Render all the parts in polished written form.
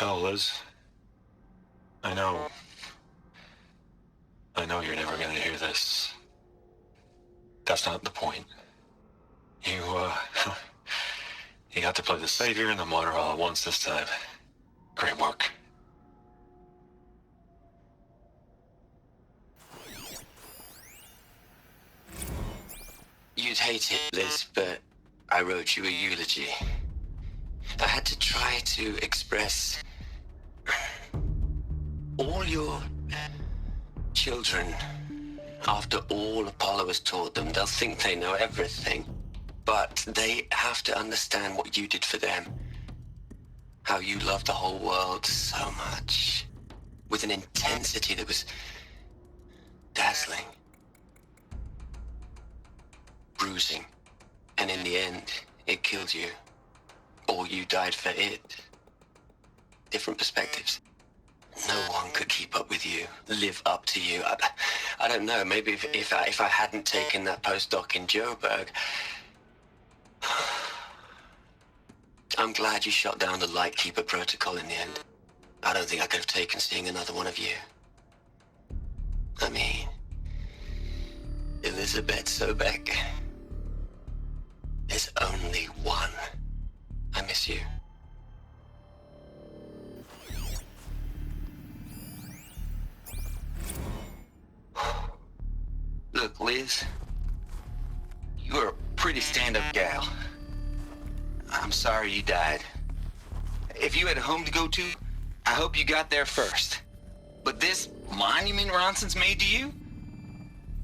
Hell, Liz. I know. I know you're never gonna hear this. That's not the point. You, you got to play the savior and the martyr all at once this time. Great work. You'd hate it, Liz, but I wrote you a eulogy. I had to try to express all your children. After all Apollo has taught them, they'll think they know everything. But they have to understand what you did for them. How you loved the whole world so much. With an intensity that was dazzling. Bruising. And in the end, it killed you. Or you died for it. Different perspectives. No one could keep up with you, live up to you. I don't know, maybe if I hadn't taken that postdoc in Joburg. I'm glad you shot down the Lightkeeper protocol in the end. I don't think I could have taken seeing another one of you. I mean, Elizabeth Sobek. There's only one. I miss you. Look, Liz, you're a pretty stand-up gal. I'm sorry you died. If you had a home to go to, I hope you got there first. But this monument Ronson's made to you?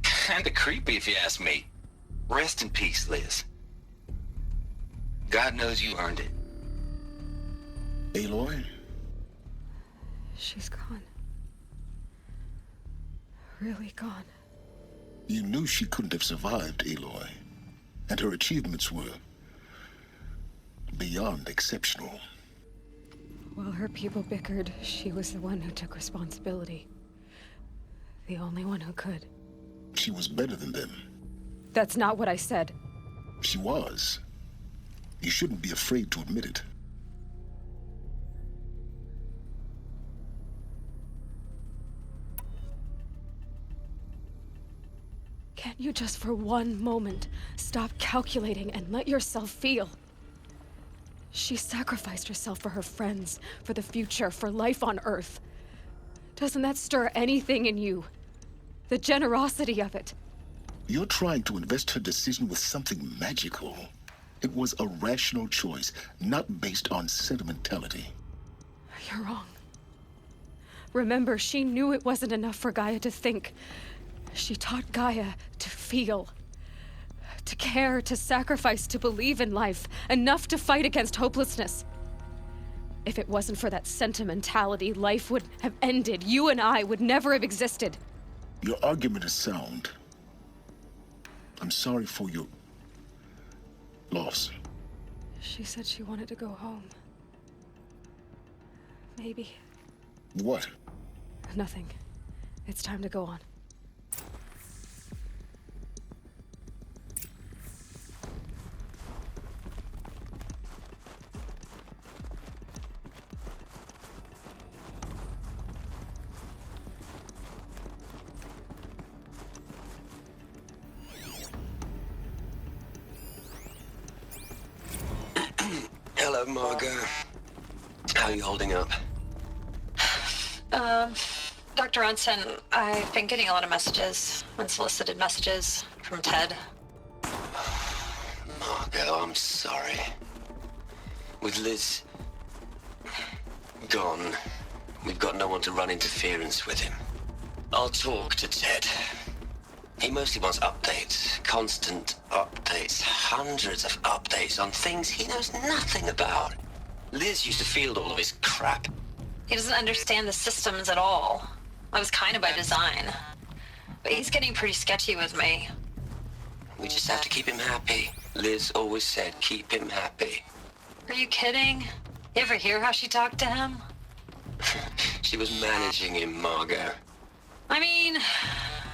Kinda creepy if you ask me. Rest in peace, Liz. God knows you earned it. Aloy? She's gone. Really gone. You knew she couldn't have survived, Aloy. And her achievements were beyond exceptional. While her people bickered, she was the one who took responsibility. The only one who could. She was better than them. That's not what I said. She was. You shouldn't be afraid to admit it. Can't you just for one moment stop calculating and let yourself feel? She sacrificed herself for her friends, for the future, for life on Earth. Doesn't that stir anything in you? The generosity of it. You're trying to invest her decision with something magical. It was a rational choice, not based on sentimentality. You're wrong. Remember, she knew it wasn't enough for Gaia to think. She taught Gaia to feel. To care, to sacrifice, to believe in life. Enough to fight against hopelessness. If it wasn't for that sentimentality, life would have ended. You and I would never have existed. Your argument is sound. I'm sorry for your loss. She said she wanted to go home. Maybe. What? Nothing. It's time to go on. Hello, Margot. How are you holding up? Dr. Ronson, I've been getting a lot of messages, unsolicited messages from Ted. Margot, I'm sorry. With Liz gone, we've got no one to run interference with him. I'll talk to Ted. He mostly wants updates, constant updates, hundreds of updates on things he knows nothing about. Liz used to field all of his crap. He doesn't understand the systems at all. That was kind of by design. But he's getting pretty sketchy with me. We just have to keep him happy. Liz always said, keep him happy. Are you kidding? You ever hear how she talked to him? She was managing him, Margot. I mean,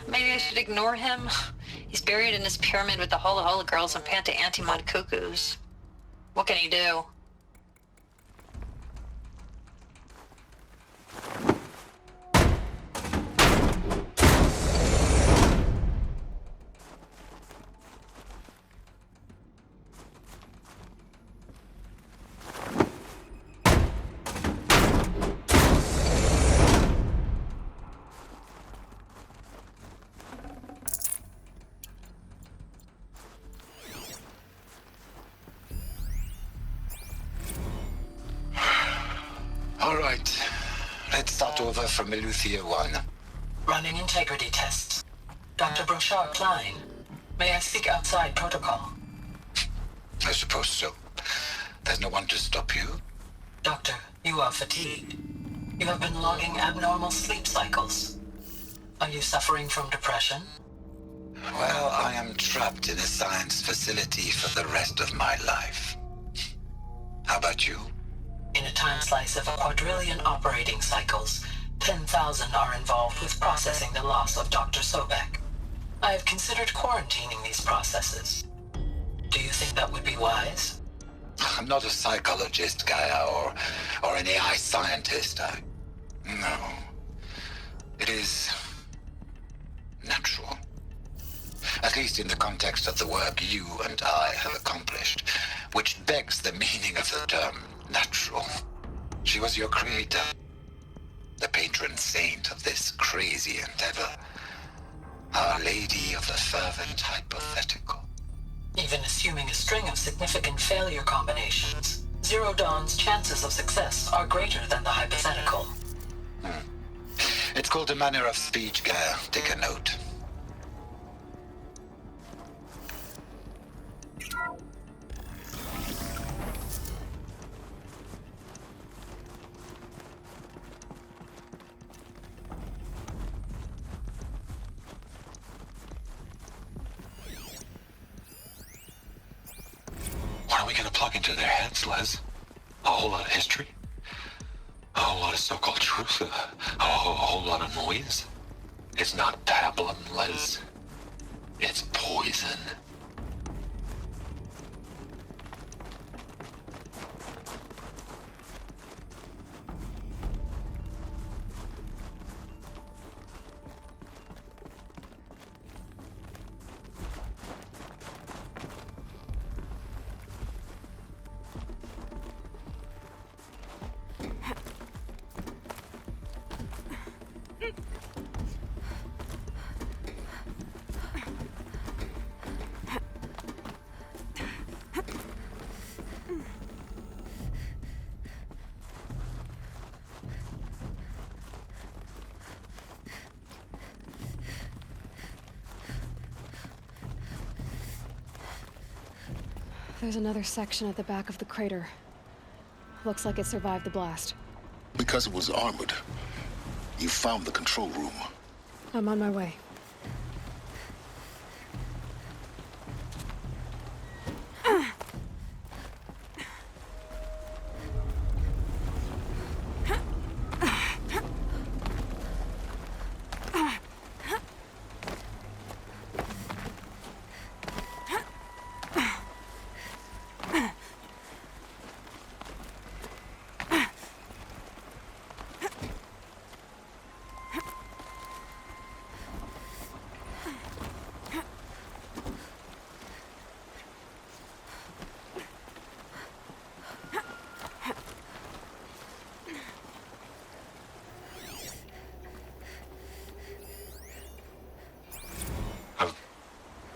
maybe I should ignore him. He's buried in his pyramid with the Hola Hola girls and Panta Antimod cuckoos. What can he do? All right. Let's start over from Eleuthia 1. Running integrity tests. Dr. Brochard Klein, may I speak outside protocol? I suppose so. There's no one to stop you. Doctor, you are fatigued. You have been logging abnormal sleep cycles. Are you suffering from depression? Well, I am trapped in a science facility for the rest of my life. How about you? In a time slice of a quadrillion operating cycles, 10,000 are involved with processing the loss of Dr. Sobek. I have considered quarantining these processes. Do you think that would be wise? I'm not a psychologist, Gaia, or an AI scientist. No. It is natural. At least in the context of the work you and I have accomplished, which begs the meaning of the term natural. She was your creator, the patron saint of this crazy endeavor, Our Lady of the Fervent Hypothetical. Even assuming a string of significant failure combinations, Zero Dawn's chances of success are greater than the hypothetical. It's called a manner of speech, Gaia. Take a note. What are we gonna plug into their heads, Les? A whole lot of history? A whole lot of so-called truth? A whole lot of noise? It's not pablum, Les. It's poison. There's another section at the back of the crater. Looks like it survived the blast. Because it was armored. You found the control room. I'm on my way.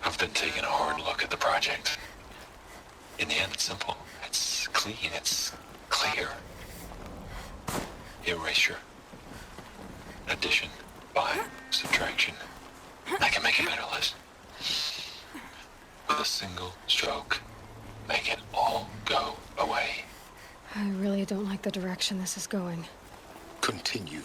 I've been taking a hard look at the project. In the end, it's simple. It's clean. It's clear. Erasure. Addition. By subtraction. I can make a better list. With a single stroke, make it all go away. I really don't like the direction this is going. Continue.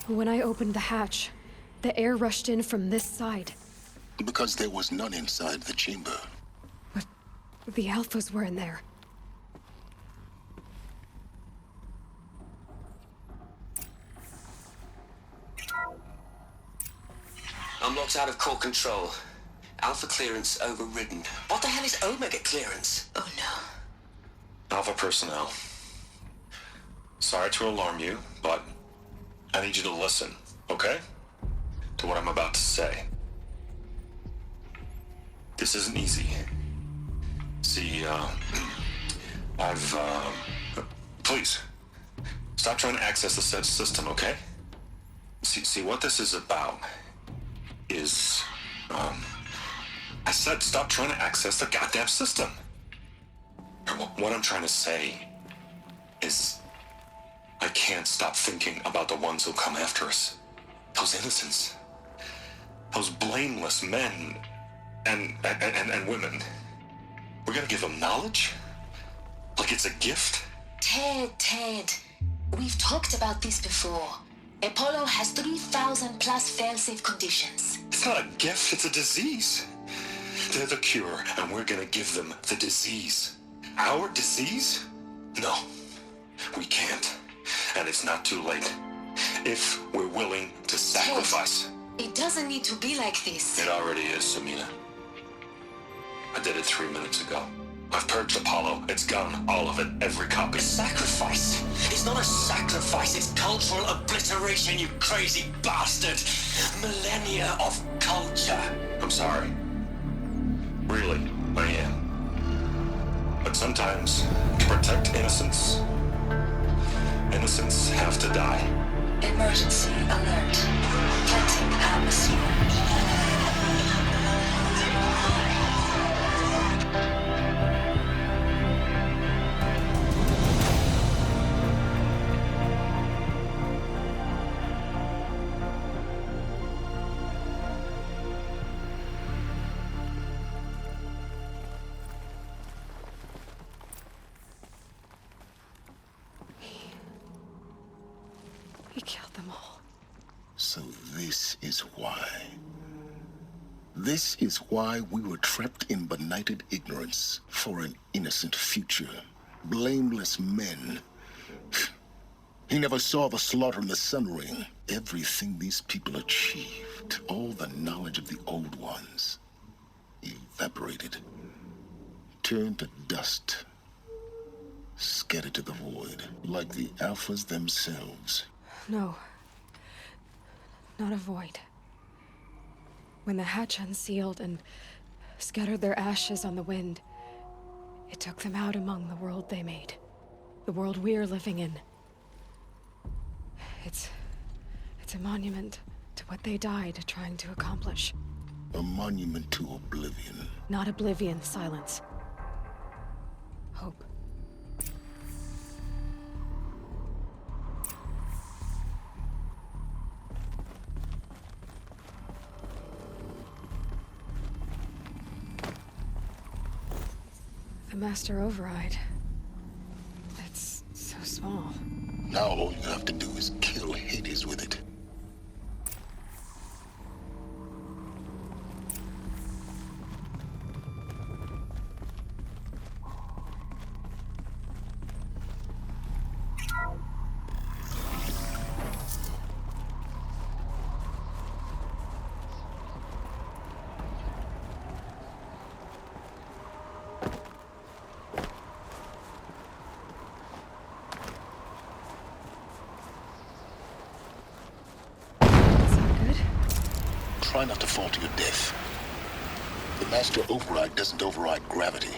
When I opened the hatch, the air rushed in from this side. Because there was none inside the chamber. But the Alphas were in there. Unlocked out of core control. Alpha clearance overridden. What the hell is Omega clearance? Oh no. Alpha personnel. Sorry to alarm you, but I need you to listen, okay? To what I'm about to say. This isn't easy. See, please, stop trying to access the said system, okay? See, what this is about is, I said stop trying to access the goddamn system. What I'm trying to say is, I can't stop thinking about the ones who'll come after us. Those innocents. Those blameless men and women. We're gonna give them knowledge? Like it's a gift? Ted. We've talked about this before. Apollo has 3,000 plus fail-safe conditions. It's not a gift, it's a disease. They're the cure, and we're gonna give them the disease. Our disease? No, we can't. And it's not too late. If we're willing to sacrifice. It doesn't need to be like this. It already is, Samina. I did it 3 minutes ago. I've purged Apollo. It's gone. All of it. Every copy. Sacrifice? It's not a sacrifice, it's cultural obliteration, you crazy bastard! Millennia of culture. I'm sorry. Really, I am. But sometimes, to protect innocence, innocents have to die. Emergency alert. Planting atmosphere. He killed them all. So this is why. This is why we were trapped in benighted ignorance for an innocent future. Blameless men. He never saw the slaughter in the Sun Ring. Everything these people achieved, all the knowledge of the old ones, evaporated, turned to dust, scattered to the void, like the Alphas themselves. No. Not a void. When the hatch unsealed and scattered their ashes on the wind, it took them out among the world they made. The world we're living in. It's a monument to what they died trying to accomplish. A monument to oblivion. Not oblivion, silence. Hope. The Master Override. It's so small. Now all you have to do is kill Hades with it. Try not to fall to your death. The Master Override doesn't override gravity.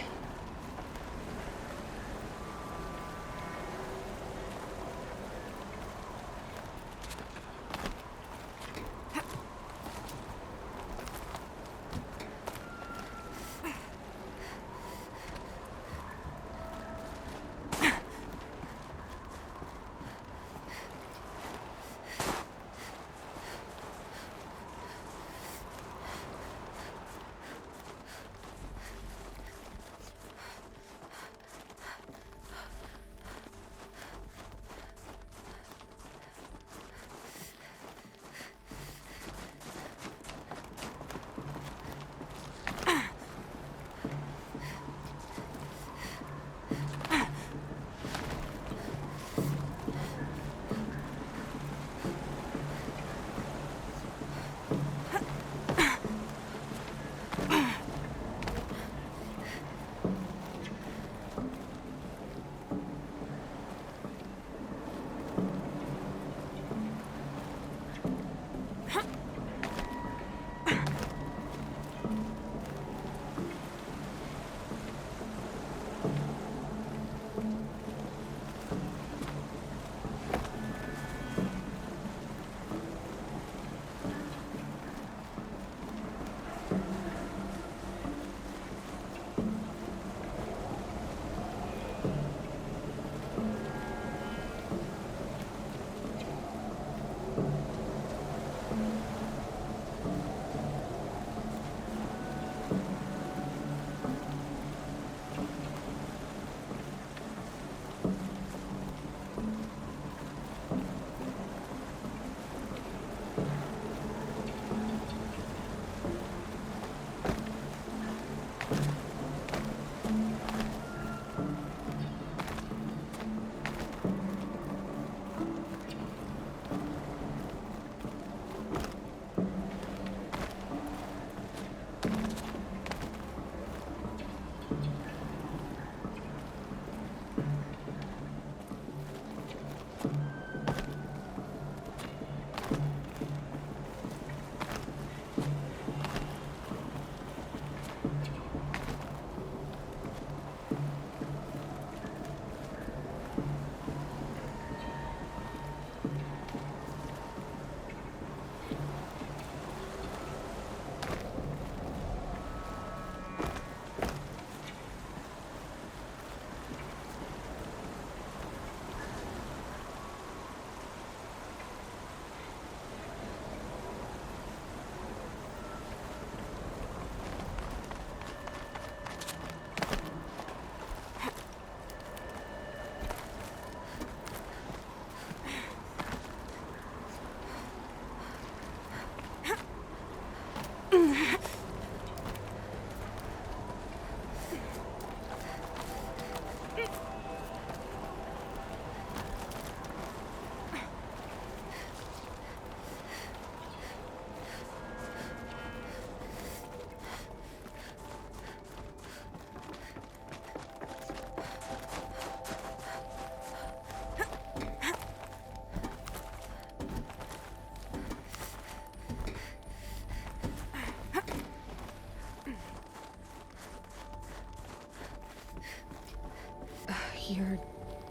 You're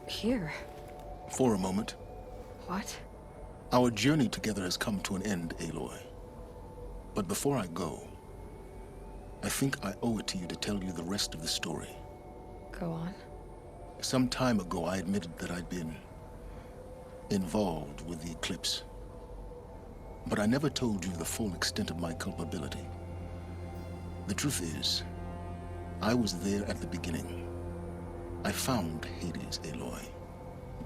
here. For a moment. What? Our journey together has come to an end, Aloy. But before I go, I think I owe it to you to tell you the rest of the story. Go on. Some time ago, I admitted that I'd been involved with the eclipse. But I never told you the full extent of my culpability. The truth is, I was there at the beginning. I found Hades, Aloy,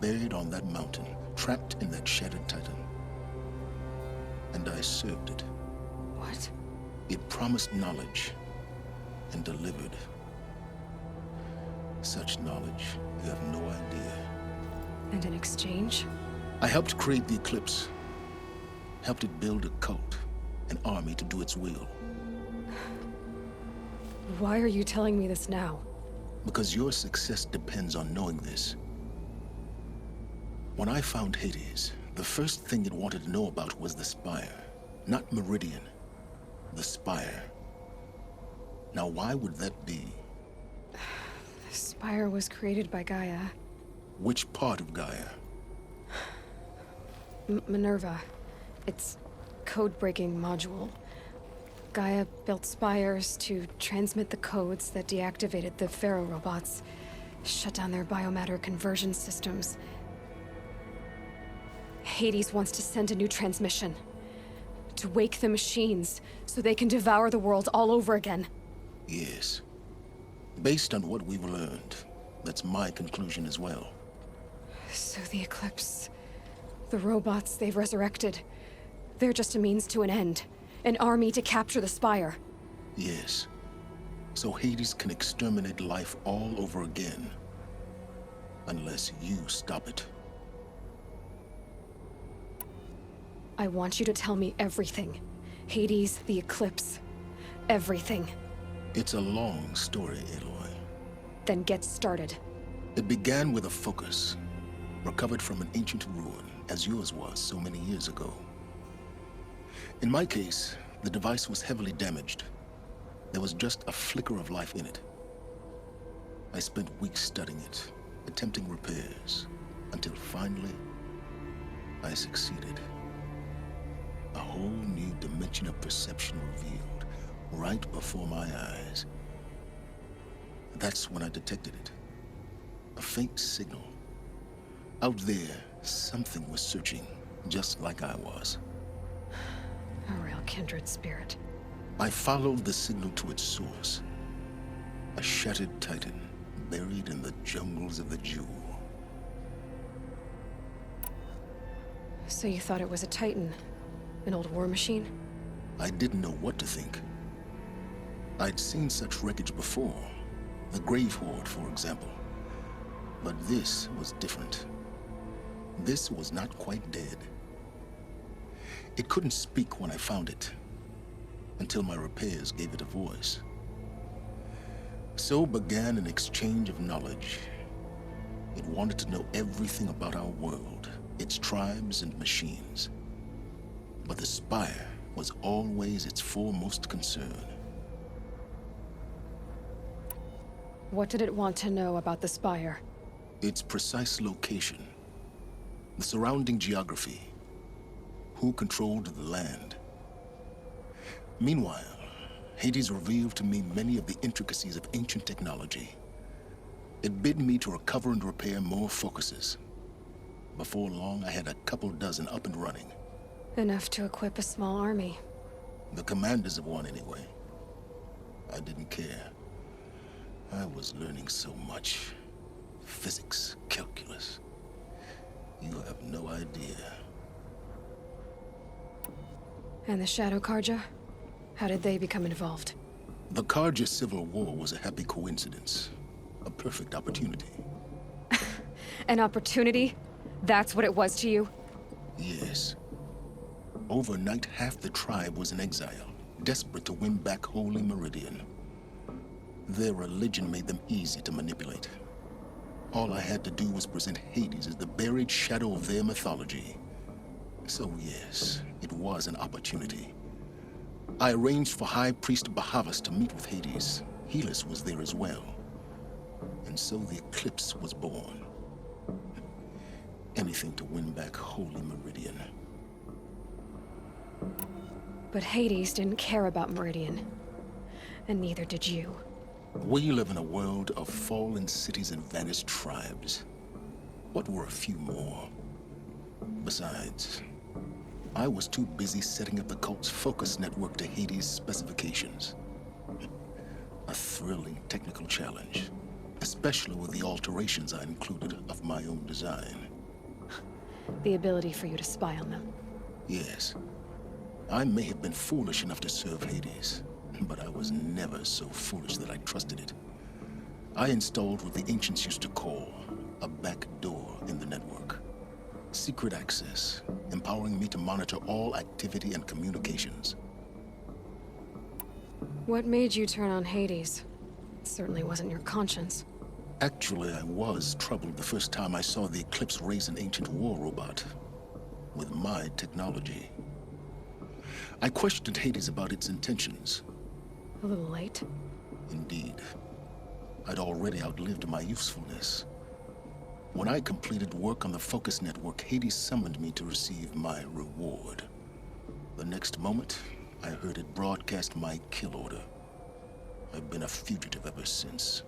buried on that mountain, trapped in that shattered titan. And I served it. What? It promised knowledge and delivered. Such knowledge, you have no idea. And in exchange? I helped create the eclipse. Helped it build a cult, an army to do its will. Why are you telling me this now? Because your success depends on knowing this. When I found Hades, the first thing it wanted to know about was the Spire. Not Meridian. The Spire. Now, why would that be? The Spire was created by Gaia. Which part of Gaia? Minerva. Its code-breaking module. Gaia built spires to transmit the codes that deactivated the Pharaoh robots, shut down their biomatter conversion systems. Hades wants to send a new transmission. To wake the machines, so they can devour the world all over again. Yes. Based on what we've learned, that's my conclusion as well. So the Eclipse... the robots they've resurrected... they're just a means to an end. An army to capture the Spire. Yes. So Hades can exterminate life all over again. Unless you stop it. I want you to tell me everything. Hades, the Eclipse. Everything. It's a long story, Aloy. Then get started. It began with a focus. Recovered from an ancient ruin, as yours was so many years ago. In my case, the device was heavily damaged. There was just a flicker of life in it. I spent weeks studying it, attempting repairs, until finally, I succeeded. A whole new dimension of perception revealed, right before my eyes. That's when I detected it. A faint signal. Out there, something was searching, just like I was. A real kindred spirit. I followed the signal to its source. A shattered titan, buried in the jungles of the Jewel. So you thought it was a titan? An old war machine? I didn't know what to think. I'd seen such wreckage before. The Grave Horde, for example. But this was different. This was not quite dead. It couldn't speak when I found it, until my repairs gave it a voice. So began an exchange of knowledge. It wanted to know everything about our world, its tribes and machines. But the Spire was always its foremost concern. What did it want to know about the Spire? Its precise location, the surrounding geography, who controlled the land. Meanwhile, Hades revealed to me many of the intricacies of ancient technology. It bid me to recover and repair more focuses. Before long, I had a couple dozen up and running. Enough to equip a small army. The commanders of one, anyway. I didn't care. I was learning so much. Physics, calculus. You have no idea. And the Shadow Karja? How did they become involved? The Karja Civil War was a happy coincidence. A perfect opportunity. An opportunity? That's what it was to you? Yes. Overnight, half the tribe was in exile, desperate to win back Holy Meridian. Their religion made them easy to manipulate. All I had to do was present Hades as the buried shadow of their mythology. So yes, it was an opportunity. I arranged for High Priest Bahavas to meet with Hades. Helis was there as well. And so the eclipse was born. Anything to win back Holy Meridian. But Hades didn't care about Meridian. And neither did you. We live in a world of fallen cities and vanished tribes. What were a few more? Besides, I was too busy setting up the cult's focus network to Hades' specifications. A thrilling technical challenge, especially with the alterations I included of my own design. The ability for you to spy on them. Yes. I may have been foolish enough to serve Hades, but I was never so foolish that I trusted it. I installed what the ancients used to call a back door in the network. Secret access, empowering me to monitor all activity and communications. What made you turn on Hades? It certainly wasn't your conscience. Actually, I was troubled the first time I saw the Eclipse raise an ancient war robot. With my technology. I questioned Hades about its intentions. A little late? Indeed. I'd already outlived my usefulness. When I completed work on the Focus Network, Hades summoned me to receive my reward. The next moment, I heard it broadcast my kill order. I've been a fugitive ever since.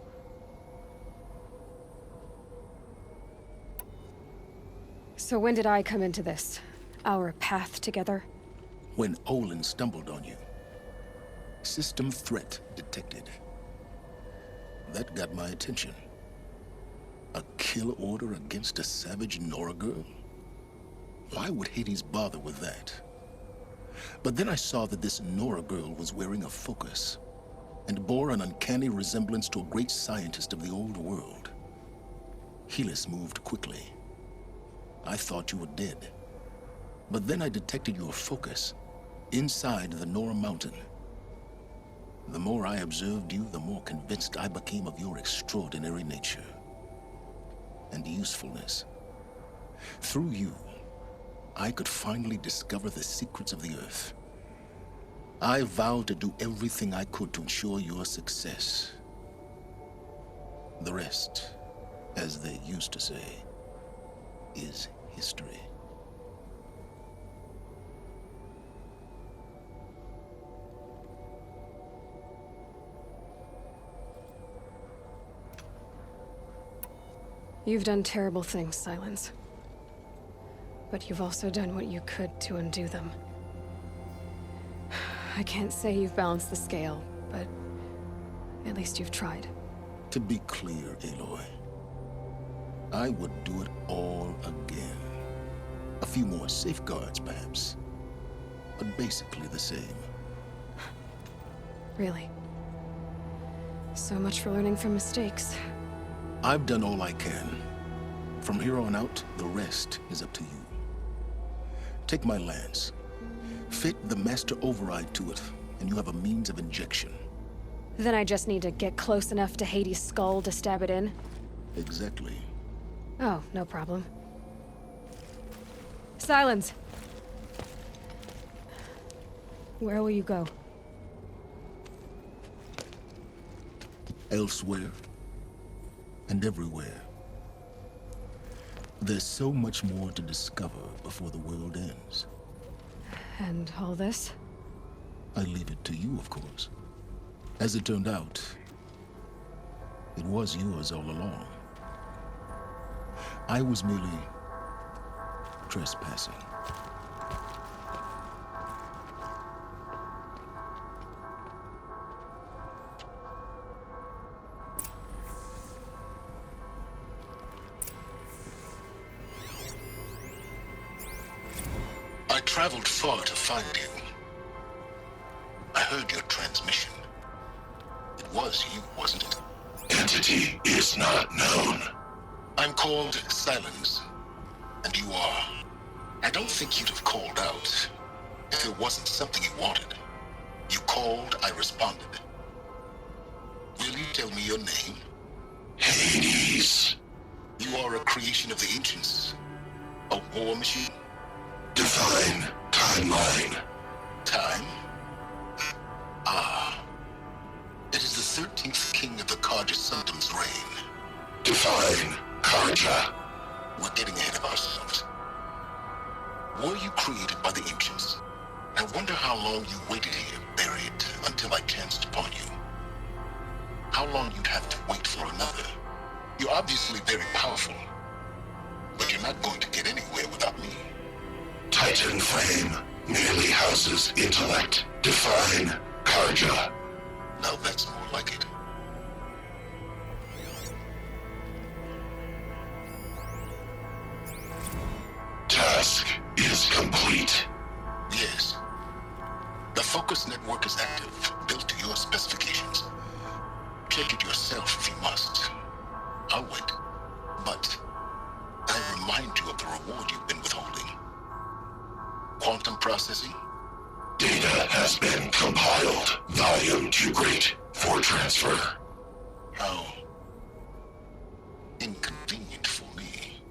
So when did I come into this? Our path together? When Olin stumbled on you. System threat detected. That got my attention. A kill order against a savage Nora girl? Why would Hades bother with that? But then I saw that this Nora girl was wearing a focus, and bore an uncanny resemblance to a great scientist of the old world. Helis moved quickly. I thought you were dead. But then I detected your focus, inside the Nora mountain. The more I observed you, the more convinced I became of your extraordinary nature and usefulness. Through you, I could finally discover the secrets of the Earth. I vowed to do everything I could to ensure your success. The rest, as they used to say, is history. You've done terrible things, Silence. But you've also done what you could to undo them. I can't say you've balanced the scale, but at least you've tried. To be clear, Aloy, I would do it all again. A few more safeguards, perhaps, but basically the same. Really? So much for learning from mistakes. I've done all I can. From here on out, the rest is up to you. Take my lance. Fit the master override to it, and you have a means of injection. Then I just need to get close enough to Hades' skull to stab it in? Exactly. Oh, no problem. Silence! Where will you go? Elsewhere. And everywhere. There's so much more to discover before the world ends. And all this? I leave it to you, of course. As it turned out, it was yours all along. I was merely trespassing. I traveled far to find you. I heard your transmission. It was you, wasn't it? Entity is not known. I'm called Silence, and you are. I don't think you'd have called out if it wasn't something you wanted. You called, I responded. Will you tell me your name? Hades. You are a creation of the ancients. A war machine. Divine timeline. Time? Ah. It is the 13th king of the Carja Sanctum's reign. Define Karja. We're getting ahead of ourselves. Were you created by the ancients? I wonder how long you waited here, buried, until I chanced upon you. How long you'd have to wait for another. You're obviously very powerful, but you're not going to get anywhere without me. Titan Flame merely houses intellect. Define Karja. Now that's more like it. Task is complete. Yes. The focus network is active, built to your specifications. Check it yourself if you must. I'll wait. But I'll remind you of the reward you've been withholding. Quantum processing? Data has been compiled. Volume too great for transfer. How inconvenient for me.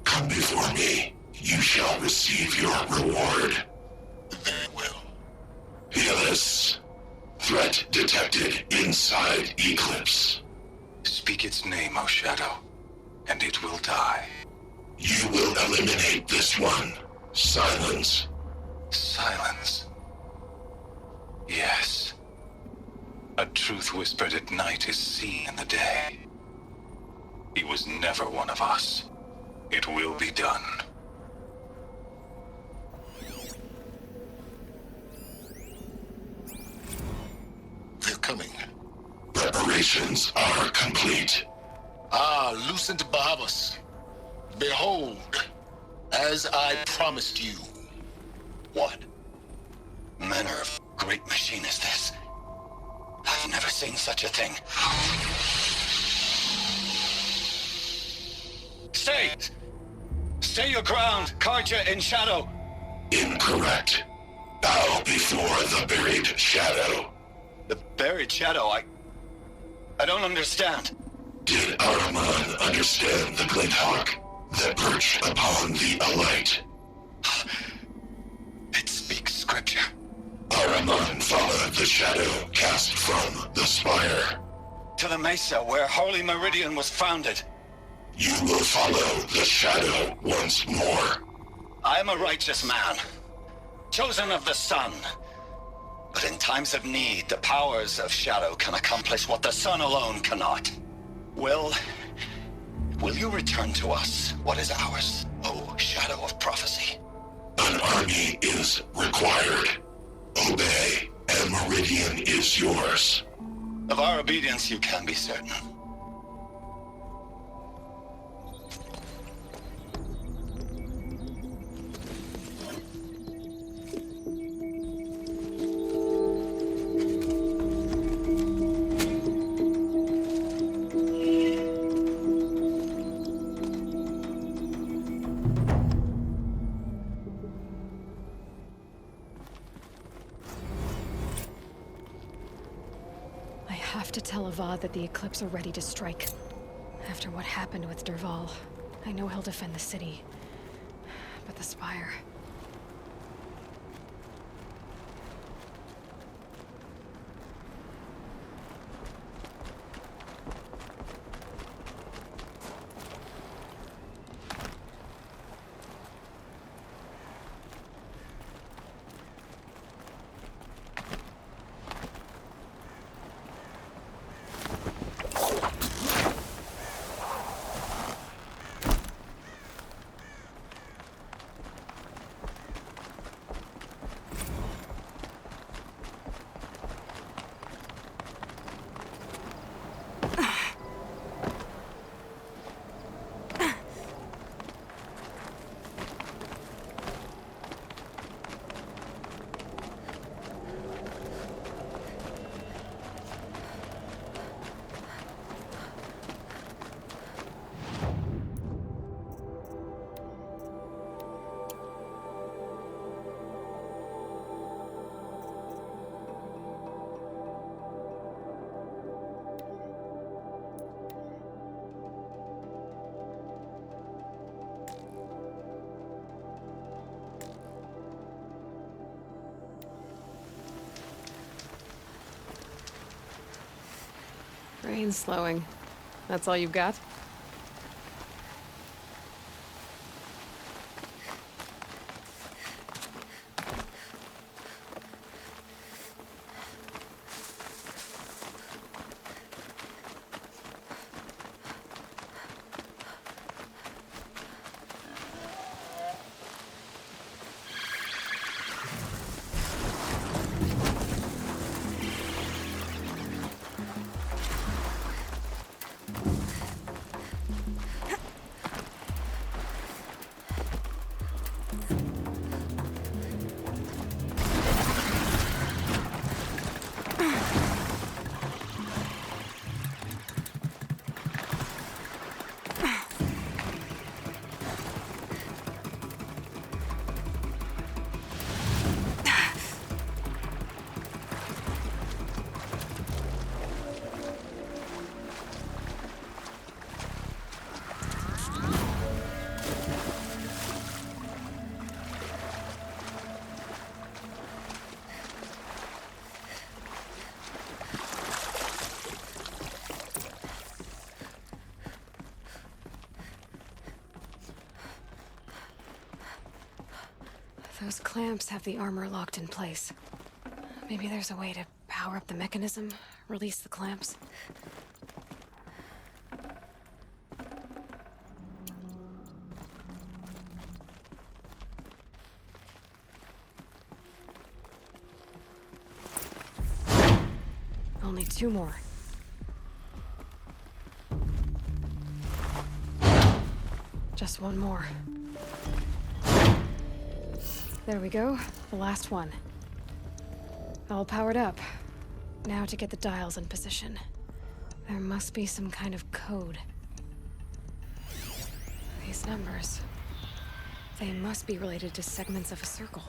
Come before me. You shall receive your reward. Very well. Helis. Threat detected inside Eclipse. Speak its name, O Shadow, and it will die. You will eliminate this one. Silence. Silence. Yes. A truth whispered at night is seen in the day. He was never one of us. It will be done. They're coming. Preparations are complete. Ah, Lucent Bahavas. Behold, as I promised you. What manner of great machine is this? I've never seen such a thing. Stay! Stay your ground, Karja in shadow! Incorrect. Bow before the buried shadow. The buried shadow, I don't understand. Did Araman understand the Glinthawk that perched upon the alight? It speaks scripture. Araman followed the shadow cast from the spire. To the mesa where Holy Meridian was founded. You will follow the shadow once more. I am a righteous man, chosen of the sun. But in times of need, the powers of shadow can accomplish what the sun alone cannot. Will you return to us what is ours, O Shadow of Prophecy? An army is required. Obey, and Meridian is yours. Of our obedience you can be certain. I have to tell Avad that the Eclipse are ready to strike. After what happened with Derval, I know he'll defend the city. But the Spire... Rain's slowing. That's all you've got? Those clamps have the armor locked in place. Maybe there's a way to power up the mechanism, release the clamps. Only 2 more. Just 1 more. There we go. The last one. All powered up. Now to get the dials in position. There must be some kind of code. These numbers. They must be related to segments of a circle.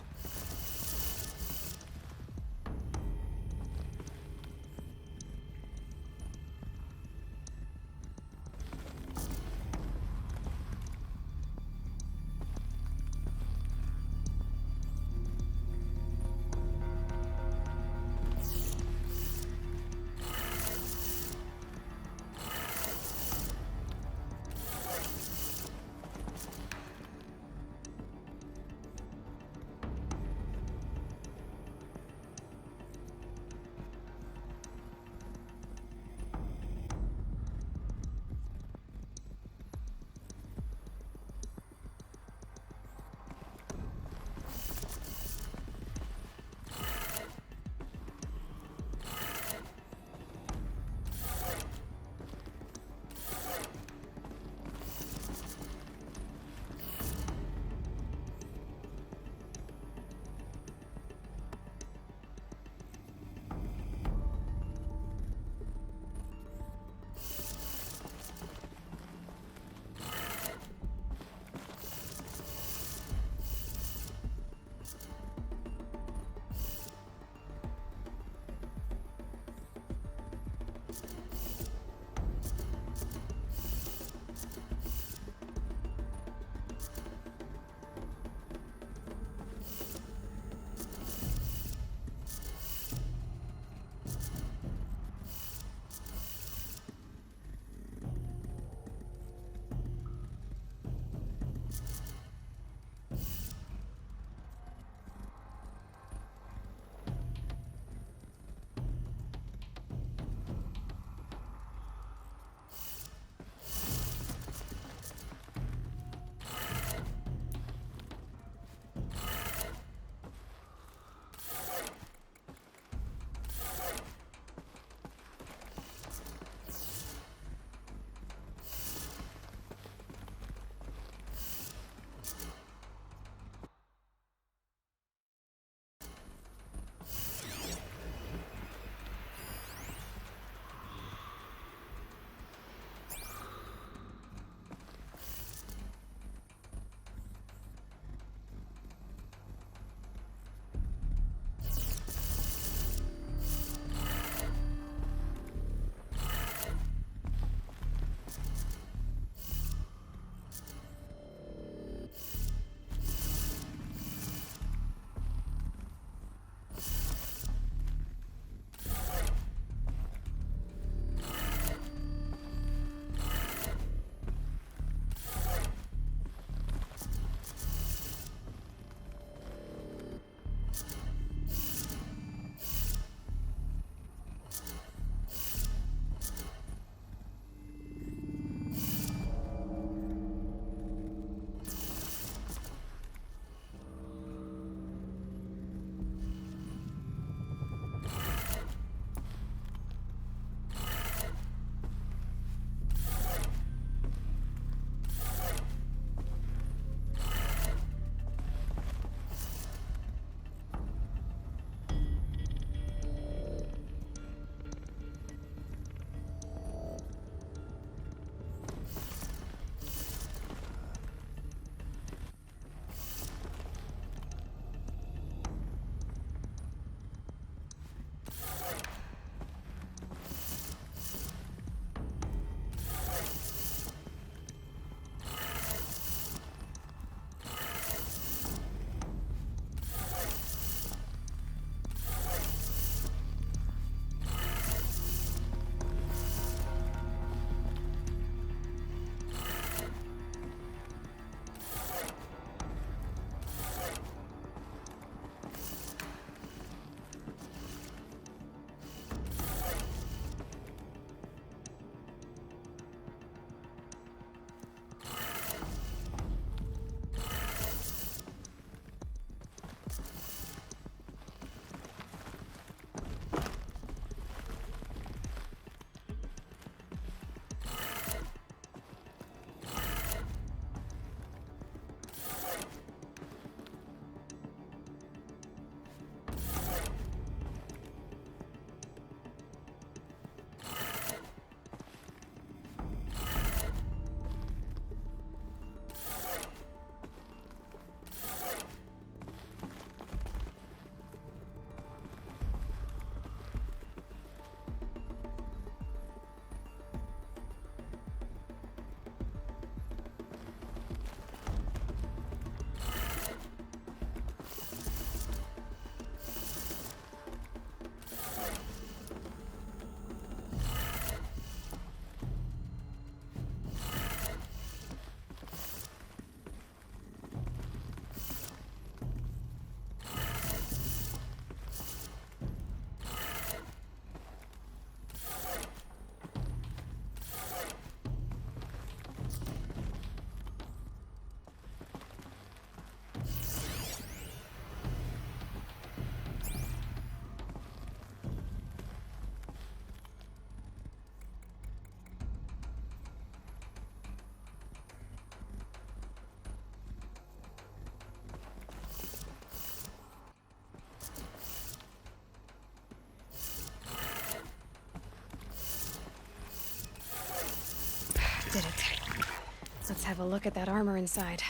have a look at that armor inside.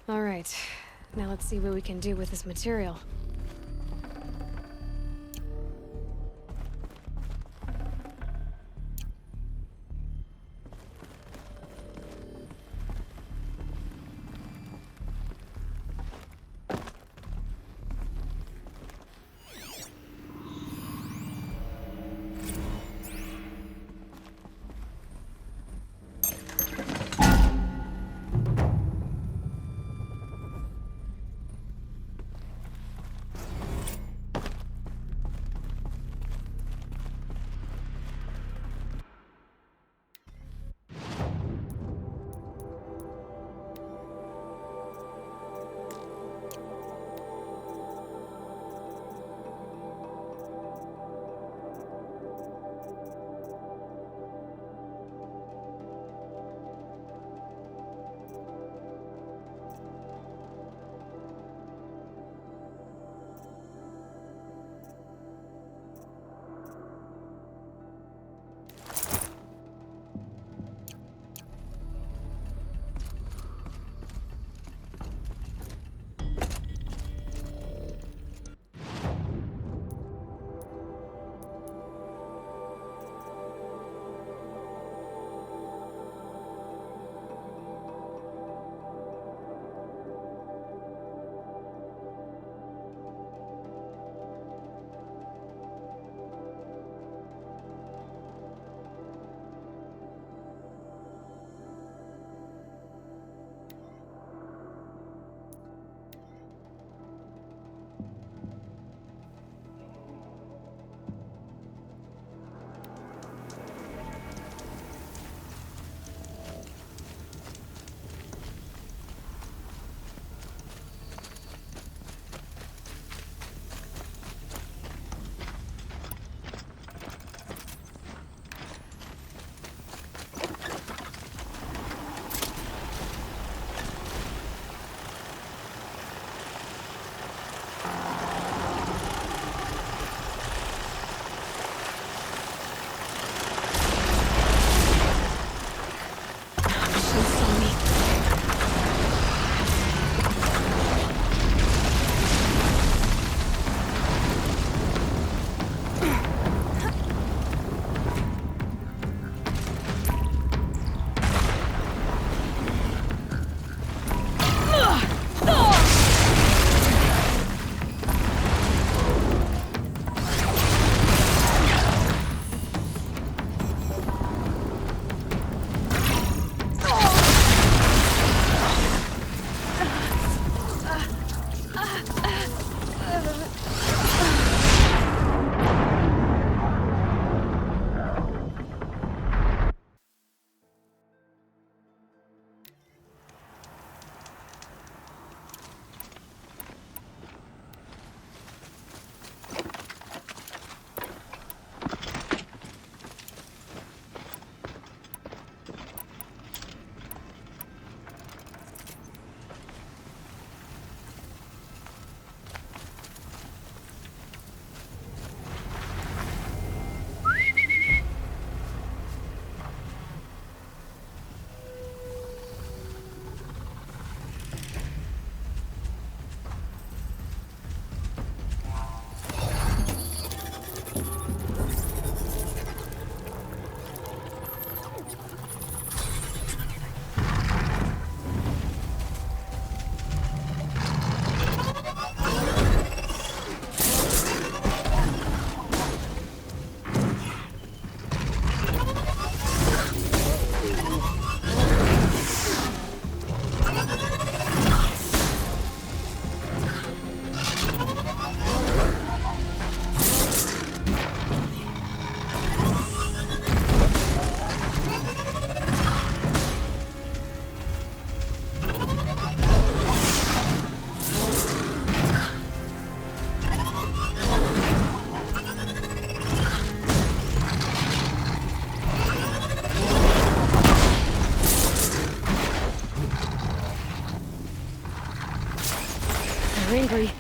All right, now let's see what we can do with this material. angry.